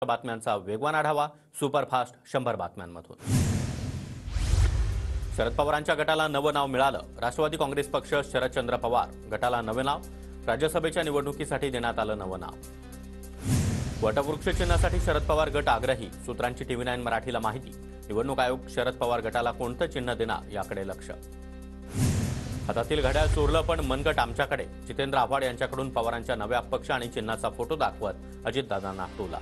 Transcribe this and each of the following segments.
बातम्यांचा वेगवान आढावा सुपरफास्ट 100 बातम्यांमधून। शरद पवारांच्या गटाला नवं नाव मिळालं। राष्ट्रवादी काँग्रेस पक्ष शरदचंद्र पवार गटाला नवे नाव। राज्यसभेच्या निवडणुकीसाठी देण्यात आलं नवं नाव। वटवृक्ष चिन्हासाठी शरद पवार गट आग्रही। सूत्रांची टीव्ही 9 मराठीला माहिती। निवडणूक आयोग शरद पवार गटाला कोणतं चिन्ह देणार याकडे लक्ष। हातातील घड्याळ चोरलं पण मनगट आमच्याकडे। जितेंद्र आव्हाड यांच्याकडून पवारांच्या नव्या पक्ष आणि चिन्हाचा फोटो दाखवत अजितदादांना टोला।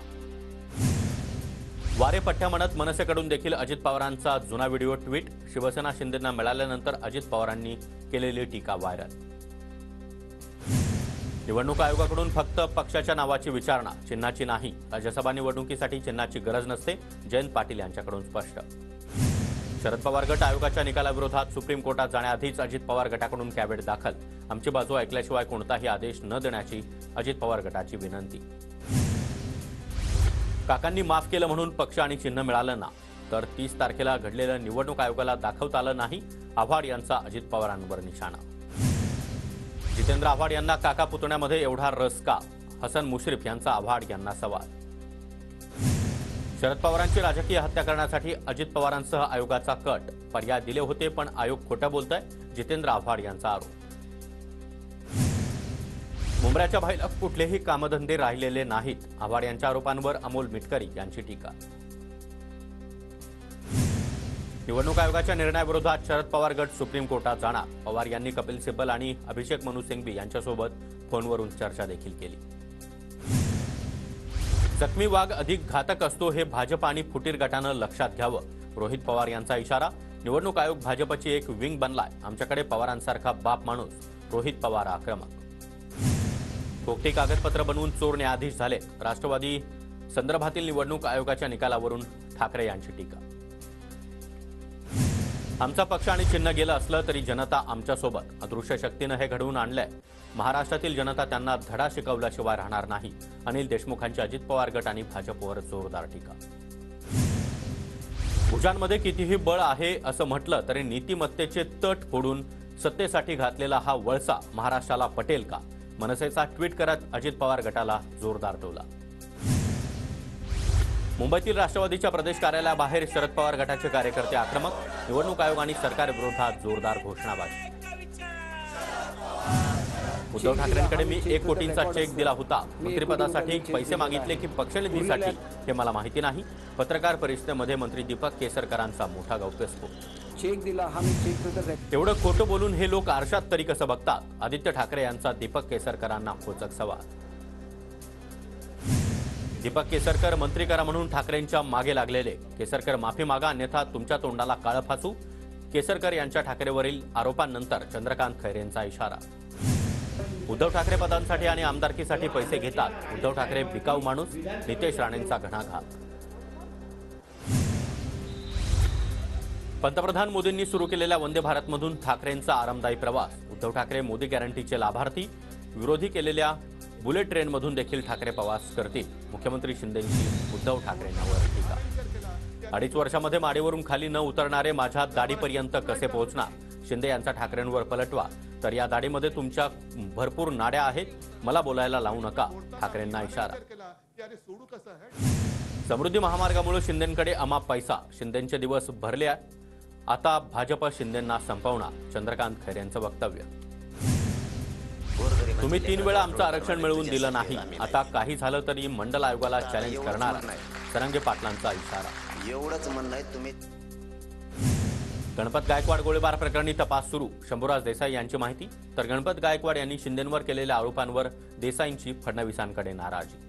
वारे पट्ट्या म्हणत मनसेकडून देखील अजित पवारांचा जुना व्हिडिओ ट्विट। शिवसेना शिंदेंना मिळाल्यानंतर अजित पवारांनी केलेली टीका व्हायरल। निवडणूक आयोगाकडून फक्त पक्षाच्या नावाची विचारणा, चिन्हाची नाही। राज्यसभा निवडणुकीसाठी चिन्हाची गरज नसते, जयंत पाटील यांच्याकडून स्पष्ट। शरद पवार गट आयोगाच्या निकालाविरोधात सुप्रीम कोर्टात जाण्याआधीच अजित पवार गटाकडून कॅबिनेट दाखल। आमची बाजू ऐकल्याशिवाय कोणताही आदेश न देण्याची अजित पवार गटाची विनंती। काकांनी माफ केलं म्हणून पक्ष आणि चिन्ह मिळालं ना, तर 30 तारखेला घडलेलं निवडणूक आयोगाला दाखवता आलं नाही। आव्हाड यांचा अजित पवारांवर निशाणा। जितेंद्र आव्हाड यांना काका पुतण्यामध्ये एवढा रस का? हसन मुश्रीफ यांचा आव्हाड यांना सवाल। शरद पवारांची राजकीय हत्या करण्यासाठी अजित पवारांसह आयोगाचा कट। पर्याय दिले होते पण आयोग खोटं बोलतोय, जितेंद्र आव्हाड यांचा आरोप। मुंबऱ्याच्या बाहेर कुठलेही कामधंदे राहिलेले नाहीत। आव्हाड यांच्या आरोपांवर अमोल मिटकरी यांची टीका। निवडणूक आयोगाच्या निर्णयाविरोधात शरद पवार गट सुप्रीम कोर्टात जाणार। पवार यांनी कपिल सिब्बल आणि अभिषेक मनु सिंघवी यांच्यासोबत फोनवरून चर्चा देखील केली। जखमी वाघ अधिक घातक असतो हे भाजप आणि फुटीर गटानं लक्षात घ्यावं। रोहित पवार यांचा इशारा। निवडणूक आयोग भाजपची एक विंग बनलाय। आमच्याकडे पवारांसारखा बाप माणूस। रोहित पवार आक्रमक। खोटी कागदपत्र बनवून चोर न्यायाधीश झाले। राष्ट्रवादी संदर्भातील निवडणूक आयोगाच्या निकालावरून ठाकरे यांची टीका। आमचा पक्ष आणि चिन्ह गेलं असलं तरी जनता आमच्यासोबत। अदृश्य शक्तीनं हे घडवून आणलंय। महाराष्ट्रातील जनता त्यांना धडा शिकवल्याशिवाय राहणार नाही। अनिल देशमुखांची अजित पवार गट आणि भाजपवर जोरदार टीका। भुजांमध्ये कितीही बळ आहे असं म्हटलं तरी नीतिमत्तेचे तट फोडून सत्तेसाठी घातलेला हा वळसा महाराष्ट्राला पटेल का? मनसेचा ट्विट करत अजित पवार गटाला जोरदार टोला। मुंबईतील राष्ट्रवादीच्या प्रदेश कार्यालयाबाहेर शरद पवार गटाचे कार्यकर्ते आक्रमक। निवडणूक आयोग आणि सरकारविरोधात जोरदार घोषणाबाजी। उद्धव ठाकरेंकडे मी 1 कोटींचा चेक दिला होता। मंत्रिपदासाठी पैसे मागितले की पक्षनिधीसाठी हे मला माहिती नाही। पत्रकार परिषदेमध्ये मंत्री दीपक केसरकरांचा मोठा गौप्यस्फोट। चेक दिला आम्ही चेक एवढं खोटं बोलून हे लोक आरशात तरी कसं बघतात? आदित्य ठाकरे यांचा दीपक केसरकरांना खोचक सवाल। दीपक केसरकर मंत्री करा म्हणून ठाकरेंच्या मागे लागलेले। केसरकर माफी मागा अन्यथा तुमच्या तोंडाला काळं फासू। केसरकर यांच्या ठाकरेवरील आरोपांनंतर चंद्रकांत खैरेंचा इशारा। उद्धव ठाकरे पदांसाठी आणि आमदारकीसाठी पैसे घेतात। उद्धव ठाकरे बिकाऊ माणूस। नितेश राणेंचा घणाघात। पंतप्रधान मोदींनी सुरू केलेल्या वंदे भारतमधून ठाकरेंचा आरामदायी प्रवास। उद्धव ठाकरे मोदी गॅरंटीचे लाभार्थी। विरोधी केलेल्या बुलेट ट्रेनमधून देखील ठाकरे प्रवास करतील। मुख्यमंत्री शिंदेंची उद्धव ठाकरेंवर टीका। 2.5 वर्षामध्ये माडीवरून खाली न उतरणारे माझ्या दाढीपर्यंत कसे पोहोचणार? शिंदे यांचा ठाकरेंवर पलटवा। तर या दाढीमध्ये तुमच्या भरपूर नाड्या आहेत, मला बोलायला लावू नका। ठाकरेंना इशारा। समृद्धी महामार्गामुळे शिंदेंकडे अमाप पैसा। शिंदेंचे दिवस भरले। आता भाजप शिंदेंना संपवणार। चंद्रकांत खैरेंचं वक्तव्य। तुम्ही 3 वेळा आमचं आरक्षण मिळवून दिलं नाही। आता काही झालं तरी मंडल आयोगाला चॅलेंज करणार। सरंगे पाटलांचा इशारा। एवढंच म्हणणं आहे तुम्ही। गणपत गायकवाड गोळीबार प्रकरणी तपास सुरू। शंभूराज देसाई यांची माहिती। तर गणपत गायकवाड यांनी शिंदेंवर केलेल्या आरोपांवर देसाईंची फडणवीसांकडे नाराजी।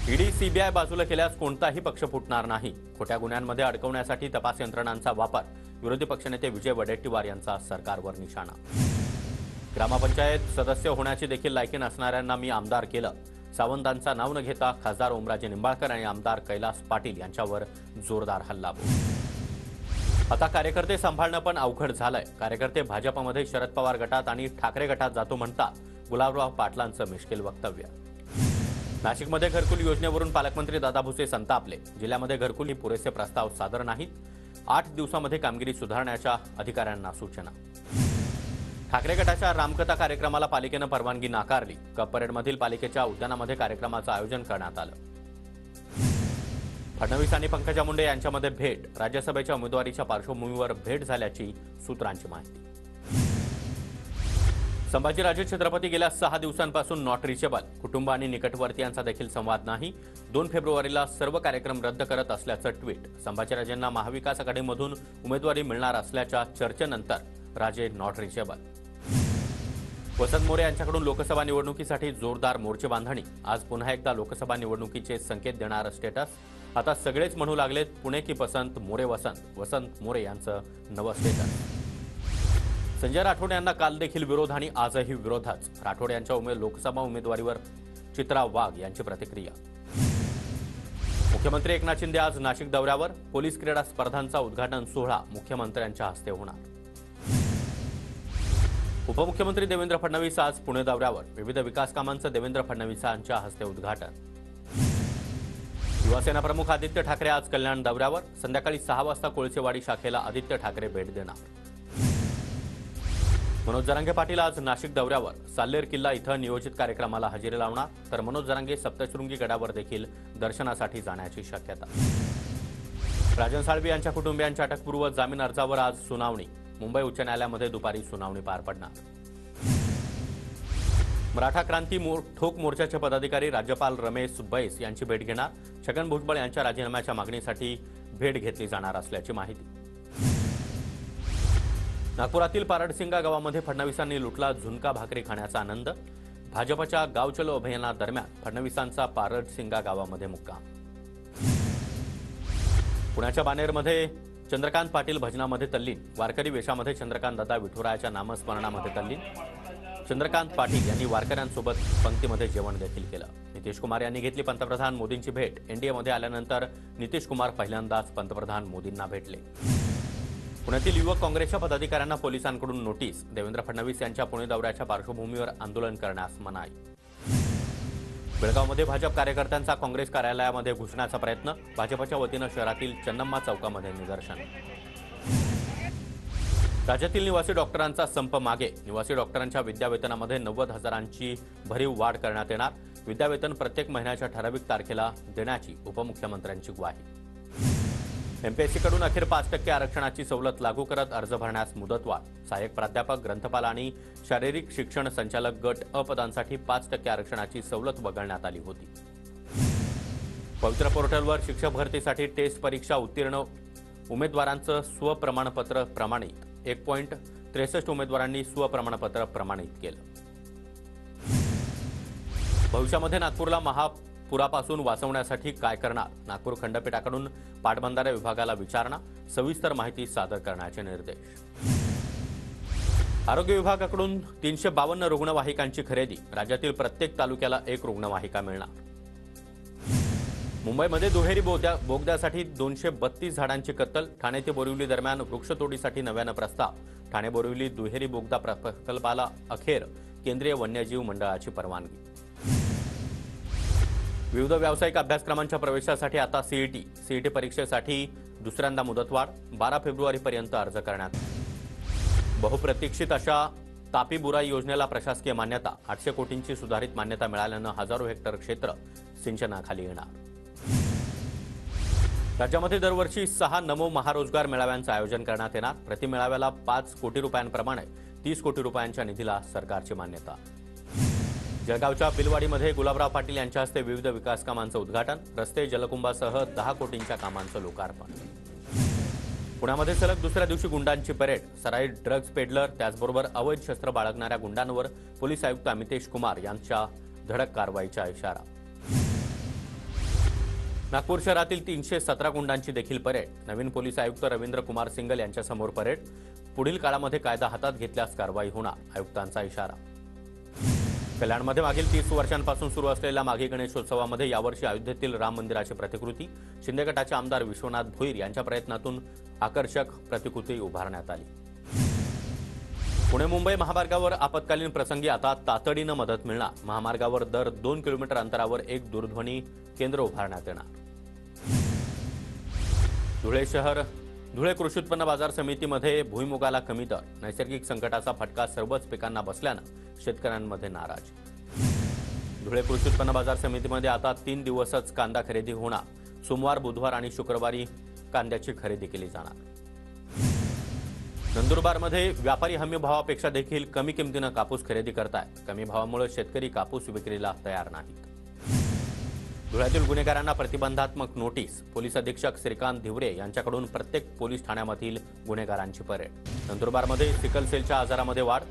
ईडी सीबीआय बाजूला केल्यास कोणताही पक्ष फुटणार नाही। खोट्या गुन्ह्यांमध्ये अडकवण्यासाठी तपास यंत्रणांचा वापर। विरोधी पक्षनेते विजय वडेट्टीवार यांचा सरकारवर निशाणा। ग्रामपंचायत सदस्य होण्याची देखील लायकी नसणाऱ्यांना मी आमदार केलं। सावंतांचा नाव न घेता खासदार ओमराजे निंबाळकर आणि आमदार कैलास पाटील यांच्यावर जोरदार हल्लाबोल। आता कार्यकर्ते सांभाळणं पण अवघड झालंय। कार्यकर्ते भाजपमध्ये शरद पवार गटात आणि ठाकरे गटात जातो म्हणतात। गुलाबराव पाटलांचं मिश्किल वक्तव्य। नाशिकमध्ये घरकुल योजनेवरून पालकमंत्री दादा भुसे संतापले। जिल्ह्यामध्ये घरकुल पुरेसे प्रस्ताव सादर नाहीत। 8 दिवसामध्ये कामगिरी सुधारण्याच्या अधिकाऱ्यांना सूचना। ठाकरे गटाच्या रामकथा कार्यक्रमाला पालिकेनं परवानगी नाकारली। कप परेडमधील पालिकेच्या उद्यानामध्ये कार्यक्रमाचं आयोजन करण्यात आलं। फडणवीस आणि पंकजा मुंडे यांच्यामध्ये भेट, राज्यसभेच्या उमेदवारीच्या पार्श्वभूमीवर भेट झाल्याची सूत्रांची माहिती. संभाजीराजे छत्रपती गेल्या 6 दिवसांपासून नॉट रिचेबल, कुटुंब आणि निकटवर्तीयांचा देखील संवाद नाही. 2 फेब्रुवारीला सर्व कार्यक्रम रद्द करत असल्याचं ट्विट. संभाजीराजेंना महाविकास आघाडीमधून उमेदवारी मिळणार असल्याच्या चर्चेनंतर राजे नॉट रिचेबल. वसंत मोरे यांच्याकडून लोकसभा निवडणुकीसाठी जोरदार मोर्चे बांधणी. आज पुन्हा एकदा लोकसभा निवडणुकीचे संकेत देणारं स्टेटस. आता सगळेच म्हणू लागलेत पुणे की पसंत, मोरे वसंत. वसंत मोरे यांचं नवं स्टेटस. संजय राठोड यांना काल देखील विरोध आणि आजही विरोधच. राठोड यांच्या लोकसभा उमेदवारीवर चित्रा वाघ यांची प्रतिक्रिया. मुख्यमंत्री एकनाथ शिंदे आज नाशिक दौऱ्यावर. पोलीस क्रीडा स्पर्धांचा उद्घाटन सोहळा मुख्यमंत्र्यांच्या हस्ते होणार. उपमुख्यमंत्री देवेंद्र फडणवीस आज पुणे दौऱ्यावर. विविध विकास कामांचं देवेंद्र फडणवीसांच्या हस्ते उद्घाटन. युवासेना प्रमुख आदित्य ठाकरे आज कल्याण दौऱ्यावर. संध्याकाळी 6 वाजता कोळसेवाडी शाखेला आदित्य ठाकरे भेट देणार. मनोज जरांगे पाटील आज नाशिक दौऱ्यावर. साल्हेर किल्ला इथं नियोजित कार्यक्रमाला हजेरी लावणार. तर मनोज जरांगे सप्तशृंगी गडावर देखील दर्शनासाठी जाण्याची शक्यता. राजन साळवी यांच्या कुटुंबियांच्या अटकपूर्व जामीन अर्जावर आज सुनावणी. मुंबई उच्च न्यायालयामध्ये दुपारी सुनावणी पार पडणार. मराठा क्रांती ठोक मोर्चाचे पदाधिकारी राज्यपाल रमेश बैस यांची भेट घेणार. छगन भुजबळ यांच्या राजीनाम्याच्या मागणीसाठी भेट घेतली जाणार असल्याची माहिती. नागपुरातील पारडसिंगा गावामध्ये फडणवीसांनी लुटला झुणका भाकरी खाण्याचा आनंद. भाजपच्या गाव चलो अभियानादरम्यान फडणवीसांचा पारडसिंगा गावामध्ये मुक्काम. पुण्याच्या बानेरमध्ये चंद्रकांत पाटील भजनामध्ये तल्लीन. वारकरी वेशामध्ये चंद्रकांत दादा विठुरायाच्या नामस्मरणामध्ये तल्लीन. चंद्रकांत पाटील यांनी वारकऱ्यांसोबत पंक्तीमध्ये जेवण देखील केलं. नितीश कुमार यांनी घेतली पंतप्रधान मोदींची भेट. एनडीएमध्ये आल्यानंतर नितीश कुमार पहिल्यांदाच पंतप्रधान मोदींना भेटले. पुण्यातील युवक काँग्रेसच्या पदाधिकाऱ्यांना पोलिसांकडून नोटीस. देवेंद्र फडणवीस यांच्या पुणे दौऱ्याच्या पार्श्वभूमीवर आंदोलन करण्यास मनाई. बेळगावमध्ये भाजप कार्यकर्त्यांचा काँग्रेस कार्यालयामध्ये घुसण्याचा प्रयत्न. भाजपच्या वतीनं शहरातील चन्नम्मा चौकामध्ये निदर्शन. राज्यातील निवासी डॉक्टरांचा संप मागे. निवासी डॉक्टरांच्या विद्यावेतनामध्ये 90,000ची भरीव वाढ करण्यात येणार. विद्यावेतन प्रत्येक महिन्याच्या ठराविक तारखेला देण्याची उपमुख्यमंत्र्यांची ग्वाही. एमपीएससीकडून अखेर 5% आरक्षणाची सवलत लागू करत अर्ज भरण्यास मुदतवाढ. सहाय्यक प्राध्यापक, ग्रंथपाल आणि शारीरिक शिक्षण संचालक गट अ पदांसाठी 5% आरक्षणाची सवलत वगळण्यात आली होती. पवित्र पोर्टलवर शिक्षक भरतीसाठी टेस्ट परीक्षा उत्तीर्ण उमेदवारांचं स्वप्रमाणपत्र प्रमाणित. 1.63 उमेदवारांनी स्वप्रमाणपत्र प्रमाणित केलं. भविष्यामध्ये नागपूरला महापुरापासून वाचवण्यासाठी काय करणार? नागपूर खंडपीठाकडून पाटबंधारे विभागाला विचारणा. सविस्तर माहिती सादर करण्याचे निर्देश. आरोग्य विभागाकडून 352 रुग्णवाहिकांची खरेदी. राज्यातील प्रत्येक तालुक्याला 1 रुग्णवाहिका मिळणार. मुंबईमध्ये दुहेरी बोगद्यासाठी 232 झाडांची कत्तल. ठाणे ते बोरिवली दरम्यान वृक्षतोडीसाठी नव्यानं प्रस्ताव. ठाणे बोरिवली दुहेरी बोगदा प्रकल्पाला अखेर केंद्रीय वन्यजीव मंडळाची परवानगी. विविध व्यावसायिक अभ्यासक्रमांच्या प्रवेशासाठी आता सीईटी परीक्षेसाठी दुसऱ्यांदा मुदतवाढ. 12 फेब्रुवारीपर्यंत अर्ज करण्यात. बहुप्रतीक्षित अशा तापी बुराई योजनेला प्रशासकीय मान्यता. 800 कोटींची सुधारित मान्यता मिळाल्यानं हजारो हेक्टर क्षेत्र सिंचनाखाली येणार. राज्यामध्ये दरवर्षी 6 नमो महारोजगार मेळाव्यांचं आयोजन करण्यात येणार. प्रति मेळाव्याला 5 कोटी रुपयांप्रमाणे 30 कोटी रुपयांच्या निधीला सरकारची मान्यता. जळगावच्या बिलवाडीमध्ये गुलाबराव पाटील यांच्या हस्ते विविध विकास कामांचं उद्घाटन. रस्ते, जलकुंभासह 10 कोटींच्या कामांचं लोकार्पण. पुण्यामध्ये सलग दुसऱ्या दिवशी गुंडांची परेड. सराईत ड्रग्ज पेडलर त्याचबरोबर अवैध शस्त्र बाळगणाऱ्या गुंडांवर पोलीस आयुक्त अमितेश कुमार यांच्या धडक कारवाईचा इशारा. नागपूर शहरातील 317 गुंडांची देखील परेड. नवीन पोलीस आयुक्त रवींद्र कुमार सिंगल यांच्यासमोर परेड. पुढील काळामध्ये कायदा हातात घेतल्यास कारवाई होणार, आयुक्तांचा इशारा. कल्याणमध्ये मागील 30 वर्षांपासून सुरू असलेल्या माघी गणेशोत्सवामध्ये यावर्षी अयोध्येतील राम मंदिराची प्रतिकृती. शिंदे गटाचे आमदार विश्वनाथ भोईर यांच्या प्रयत्नातून आकर्षक प्रतिकृती उभारण्यात आली. पुणे मुंबई महामार्गावर आपत्कालीन प्रसंगी आता तातडीनं मदत मिळणार. महामार्गावर दर 2 किलोमीटर अंतरावर एक दूरध्वनी केंद्र उभारण्यात येणार. धुळे कृषी उत्पन्न बाजार समितीमध्ये भुईमुगाला कमी दर. नैसर्गिक संकटाचा फटका सर्वच पिकांना बसल्यानं शेतकऱ्यांमध्ये नाराज. धुळे कृषी उत्पन्न बाजार समितीमध्ये आता 3 दिवसच कांदा खरेदी होणार. सोमवार, बुधवार आणि शुक्रवारी कांद्याची खरेदी केली जाणार। नंदुरबारमध्ये व्यापारी हमी भावापेक्षा देखील कमी किमतीनं कापूस खरेदी करतायत। कमी भावामुळे शेतकरी कापूस विक्रीला तयार नाहीत। धुळ्यातील गुन्हेगारांना प्रतिबंधात्मक नोटीस। पोलीस अधीक्षक श्रीकांत धिवरे यांच्याकडून प्रत्येक पोलीस ठाण्यामधील गुन्हेगारांची परेड। नंदुरबारमध्ये सिकल सेलच्या आजारामध्ये वाढ।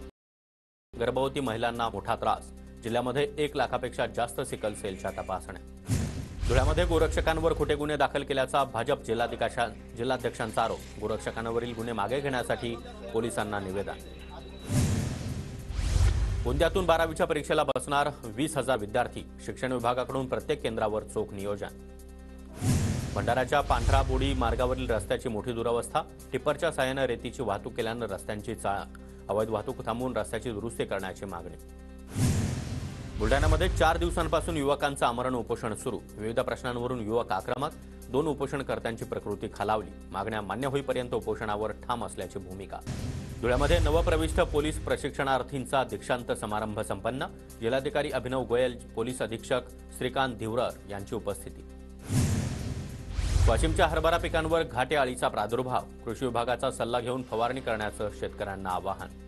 गर्भवती महिलांना मोठा त्रास। जिल्ह्यामध्ये 1 लाखापेक्षा जास्त सिकल सेलच्या तपासण्या। धुळ्यामध्ये गोरक्षकांवर खोटे गुन्हे दाखल केल्याचा भाजप जिल्हाध्यक्षांचा आरोप। गोरक्षकांवरील गुन्हे मागे घेण्यासाठी पोलिसांना निवेदन। गोंदियातून 12वीच्या परीक्षेला बसणार 20,000 विद्यार्थी। शिक्षण विभागाकडून प्रत्येक केंद्रावर चोख नियोजन। भंडाराच्या पांढरा बोडी मार्गावरील रस्त्याची मोठी दुरवस्था। टिप्परच्या साहाय्याने रेतीची वाहतूक केल्यानं रस्त्यांची चाळण। अवैध वाहतूक थांबवून रस्त्याची दुरुस्ती करण्याची मागणी। बुलढाण्यामध्ये 4 दिवसांपासून युवकांचं आमरण उपोषण सुरू। विविध प्रश्नांवरून युवक आक्रमक। 2 उपोषणकर्त्यांची प्रकृती खालावली। मागण्या मान्य होईपर्यंत उपोषणावर ठाम असल्याची भूमिका। धुळ्यामध्ये नवप्रविष्ट पोलीस प्रशिक्षणार्थींचा दीक्षांत समारंभ संपन्न। जिल्हाधिकारी अभिनव गोयल, पोलीस अधीक्षक श्रीकांत धिवरे यांची उपस्थिती। वाशिमच्या हरभरा पिकांवर घाटे अळीचा प्रादुर्भाव। कृषी विभागाचा सल्ला घेऊन फवारणी करण्याचं शेतकऱ्यांना आवाहन।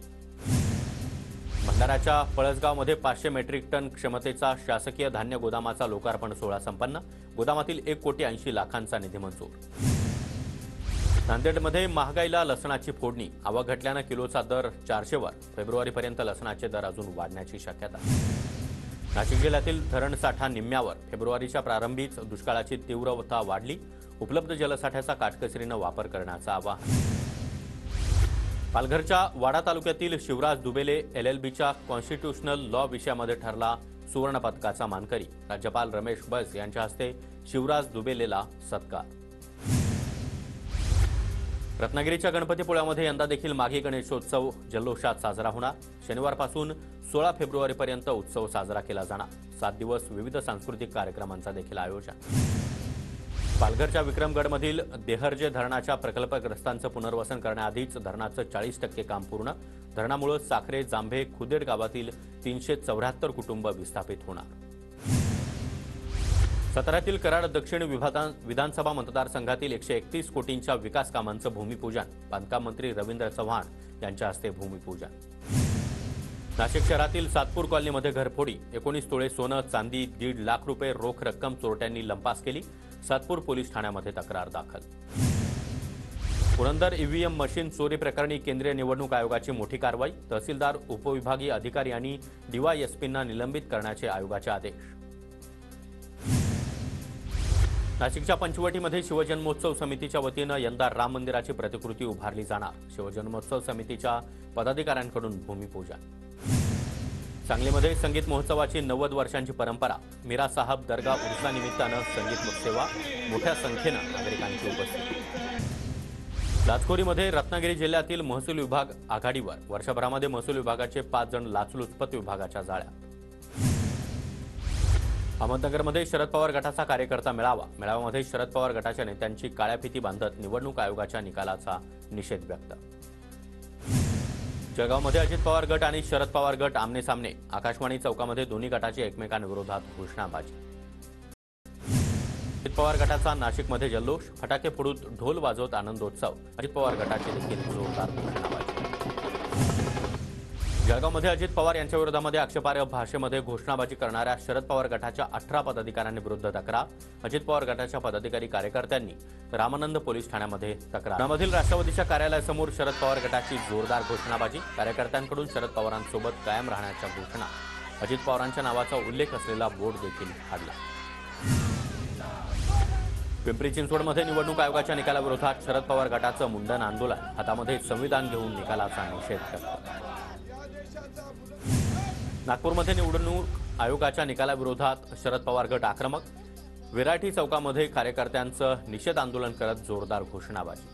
भंडाराच्या पळसगावमध्ये 500 मेट्रिक टन क्षमतेचा शासकीय धान्य गोदामाचा लोकार्पण सोहळा संपन्न। गोदामातील 1,80,00,000 निधी मंजूर। नांदेडमध्ये महागाईला लसणाची फोडणी। आवक घटल्यानं किलोचा दर 400 वर। फेब्रुवारीपर्यंत लसणाचे दर अजून वाढण्याची शक्यता। नाशिक जिल्ह्यातील धरण साठा निम्म्यावर। फेब्रुवारीच्या प्रारंभीच दुष्काळाची तीव्रता वाढली। उपलब्ध जलसाठ्याचा काटकसरीनं वापर करण्याचं आवाहन। पालघरच्या वाडा तालुक्यातील शिवराज दुबेले LLBच्या कॉन्स्टिट्यूशनल लॉ विषयामध्ये ठरला सुवर्ण पदकाचा मानकरी। राज्यपाल रमेश बैस यांच्या हस्ते शिवराज दुबेलेला सत्कार। रत्नागिरीच्या गणपतीपुळ्यामध्ये यंदा देखील माघी गणेशोत्सव जल्लोषात साजरा होणार। शनिवारपासून 16 फेब्रुवारीपर्यंत उत्सव साजरा केला जाणार। 7 दिवस विविध सांस्कृतिक कार्यक्रमांचा देखील आयोजन। पालघरच्या विक्रमगडमधील देहर्जे धरणाच्या प्रकल्पग्रस्तांचं पुनर्वसन करण्याआधीच धरणाचं 40% काम पूर्ण। धरणामुळे साखरे, जांभे, खुदेड गावातील 374 कुटुंब विस्थापित होणार। साताऱ्यातील कराड दक्षिण विधानसभा मतदारसंघातील 131 कोटींच्या विकास कामांचं भूमिपूजन। बांधकाम मंत्री रवींद्र चव्हाण यांच्या हस्ते भूमिपूजन। नाशिक शहरातील सातपूर कॉलनीमध्ये घरफोडी। 19 तोळे सोनं, चांदी, 1.5 लाख रुपये रोख रक्कम चोरट्यांनी लंपास केली। सातपूर पोलीस ठाण्यामध्ये तक्रार दाखल। पुरंदर EVM मशीन चोरी प्रकरणी केंद्रीय निवडणूक आयोगाची मोठी कारवाई। तहसीलदार, उपविभागीय अधिकारी आणि DYSPंना निलंबित करण्याचे आयोगाचे आदेश। नाशिकच्या पंचवटीमध्ये शिवजन्मोत्सव समितीच्या वतीनं यंदा राम मंदिराची प्रतिकृती उभारली जाणार। शिवजन्मोत्सव समितीच्या पदाधिकाऱ्यांकडून भूमिपूजन। सांगलीमध्ये संगीत महोत्सवाची 90 वर्षांची परंपरा। मीरा साहब दर्गा उर्सानिमित्तानं संगीत सेवा। मोठ्या संख्येनं नागरिकांची उपस्थिती। लाचखोरीमध्ये रत्नागिरी जिल्ह्यातील महसूल विभाग आघाडीवर। वर्षभरामध्ये महसूल विभागाचे 5 जण लाचलुचपत विभागाच्या जाळ्यात। अहमदनगरमध्ये शरद पवार गटाचा कार्यकर्ता मेळावा। मेळाव्यामध्ये शरद पवार गटाच्या नेत्यांची काळ्या फिती बांधत निवडणूक आयोगाच्या निकालाचा निषेध व्यक्त। जळगावमध्ये अजित पवार गट आणि शरद पवार गट आमने सामने। आकाशवाणी चौकामध्ये दोन्ही गटाची एकमेकांविरोधात घोषणाबाजी। अजित पवार गटाचा नाशिकमध्ये जल्लोष। फटाके फोडून ढोल वाजवत आनंदोत्सव। अजित पवार गटाची देखील जोरदार घोषणाबाजी। जळगावमध्ये अजित पवार यांच्या विरोधामध्ये आक्षेपार्ह भाषेमध्ये घोषणाबाजी करणाऱ्या शरद पवार गटाच्या 18 पदाधिकाऱ्यांविरुद्ध तक्रार। अजित पवार गटाच्या पदाधिकारी कार्यकर्त्यांनी रामानंद पोलीस ठाण्यामध्ये तक्रार। पुण्यामधील राष्ट्रवादीच्या कार्यालयासमोर शरद पवार गटाची जोरदार घोषणाबाजी। कार्यकर्त्यांकडून शरद पवारांसोबत कायम राहण्याच्या घोषणा। अजित पवारांच्या नावाचा उल्लेख असलेला बोर्ड देखील फाडला। पिंपरी चिंचवडमध्ये निवडणूक आयोगाच्या निकालाविरोधात शरद पवार गटाचं मुंडन आंदोलन। हातामध्ये संविधान घेऊन निकालाचा निषेध व्यक्त। नागपूरमध्ये निवडणूक आयोगाच्या निकालाविरोधात शरद पवार गट आक्रमक। विराठी चौकामध्ये कार्यकर्त्यांचं निषेध आंदोलन करत जोरदार घोषणाबाजी।